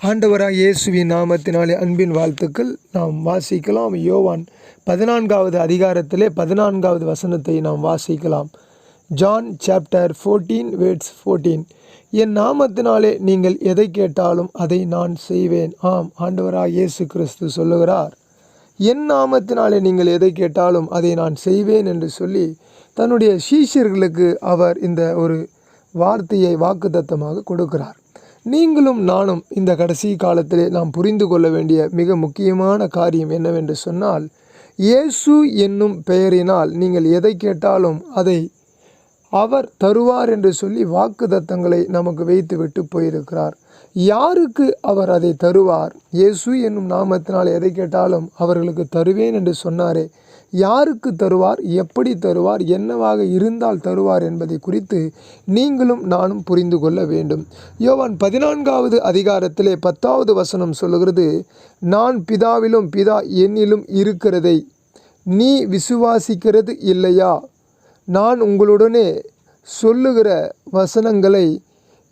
ஆண்டவராக இயேசுவின் நாமத்தினாலே அன்பின் வாழ்த்துக்கள். நாம் வாசிக்கலாம். யோவான் 14வது அதிகாரத்திலே 14வது வசனத்தை நாம் வாசிக்கலாம். John chapter 14 words 14. என் நாமத்தினாலே நீங்கள் எதை கேட்டாலும் அதை நான் செய்வேன். ஆம், ஆண்டவராக இயேசு கிறிஸ்து சொல்லுகிறார், என் நாமத்தினாலே நீங்கள் எதை கேட்டாலும் அதை நான் செய்வேன் என்று சொல்லி தன்னுடைய சீஷர்களுக்கு அவர் இந்த ஒரு வார்த்தையை வாக்குத்தத்தமாக கொடுக்கிறார். நீங்களும் நானும் இந்த கடைசி காலத்திலே நாம் புரிந்து கொள்ள வேண்டிய மிக முக்கியமான காரியம் என்னவென்று சொன்னால், இயேசு என்னும் பெயரினால் நீங்கள் எதை கேட்டாலும் அதை அவர் தருவார் என்று சொல்லி வாக்குத்தத்தங்களை நமக்கு வைத்துவிட்டு போயிருக்கிறார். யாருக்கு அவர் அதை தருவார்? இயேசு என்னும் நாமத்தினால் எதை கேட்டாலும் அவர்களுக்கு தருவேன் என்று சொன்னாரே, யாருக்கு தருவார், எப்படி தருவார், என்னவாக இருந்தால் தருவார் என்பதை குறித்து நீங்களும் நானும் புரிந்து கொள்ள வேண்டும். யோவான் 14வது அதிகாரத்திலே 10வது வசனம் சொல்லுகிறது, நான் பிதாவிலும் பிதா என்னிலும் இருக்கிறதை நீ விசுவாசிக்கிறது இல்லையா? நான் உங்களுடனே சொல்லுகிற வசனங்களை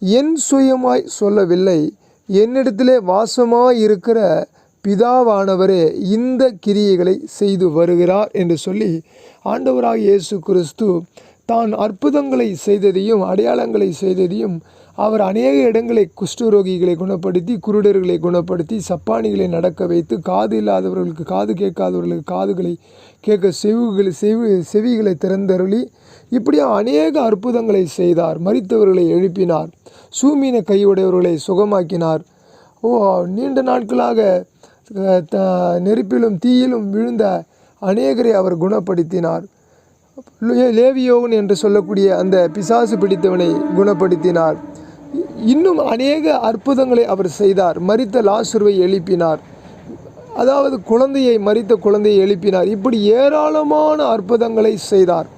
என் சுயமாய் சொல்லவில்லை, என்னிடத்திலே வாசமாயிருக்கிற பிதாவானவரே இந்த கிரியைகளை செய்து வருகிறார் என்று சொல்லி ஆண்டவராக இயேசு கிறிஸ்து தான் அற்புதங்களை செய்ததையும் அடையாளங்களை செய்ததையும், அவர் அநேக இடங்களை குஷ்டரோகிகளை குணப்படுத்தி, குருடர்களை குணப்படுத்தி, சப்பானிகளை நடக்க வைத்து, காது இல்லாதவர்களுக்கு காது, கேட்காதவர்களுக்கு காதுகளை கேட்க செவிகளை திறந்தருளி, இப்படியா அநேக அற்புதங்களை செய்தார். மரித்தவர்களை எழுப்பினார், சூமீன கையுடையவர்களை சுகமாக்கினார். நீண்ட நாட்களாக நெருப்பிலும் தீயிலும் விழுந்த அநேகரை அவர் குணப்படுத்தினார். லேவியோன் என்று சொல்லக்கூடிய அந்த பிசாசு பிடித்தவனை குணப்படுத்தினார். இன்னும் அநேக அற்புதங்களை அவர் செய்தார். மரித்த லாசருவை எழுப்பினார், அதாவது மரித்த குழந்தையை எழுப்பினார். இப்படி ஏராளமான அற்புதங்களை செய்தார்.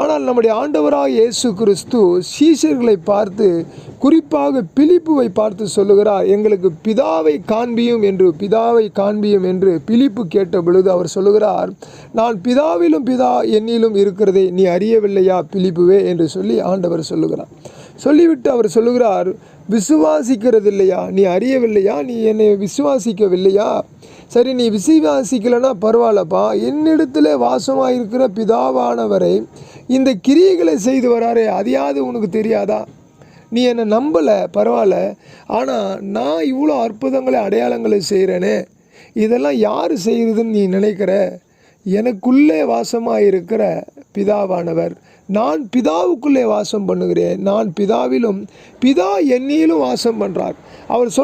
ஆனால் நம்முடைய ஆண்டவராக இயேசு கிறிஸ்து சீஷர்களை பார்த்து, குறிப்பாக பிலிப்புவை பார்த்து சொல்லுகிறார், எங்களுக்கு பிதாவை காண்பியும் என்று பிலிப்பு கேட்ட பொழுது அவர் சொல்லுகிறார், நான் பிதாவிலும் பிதா என்னிலும் இருக்கிறதை நீ அறியவில்லையா பிலிப்புவே என்று சொல்லி ஆண்டவர் சொல்லுகிறார். சொல்லிவிட்டு அவர் சொல்லுகிறார், விசுவாசிக்கிறது இல்லையா, நீ அறியவில்லையா, நீ என்னை விசுவாசிக்கவில்லையா? சரி, நீ விசுவாசிக்கலைன்னா பரவாயில்லப்பா, என்னிடத்தில் வாசமாக இருக்கிற பிதாவானவரை இந்த கிரியைகளை செய்து வராரே, அதையாவது உனக்கு தெரியாதா? நீ என்னை நம்பலை, பரவாயில்ல, ஆனால் நான் இவ்வளோ அற்புதங்களை அடையாளங்களை செய்கிறேனே, இதெல்லாம் யார் செய்கிறதுன்னு நீ நினைக்கிற? எனக்குள்ளே வாசமாக இருக்கிற பிதாவானவர், நான் பிதாவுக்குள்ளே வாசம் பண்ணுகிறேன், நான் பிதாவிலும் பிதா என்னிலும் வாசம் பண்ணுறார். அவர்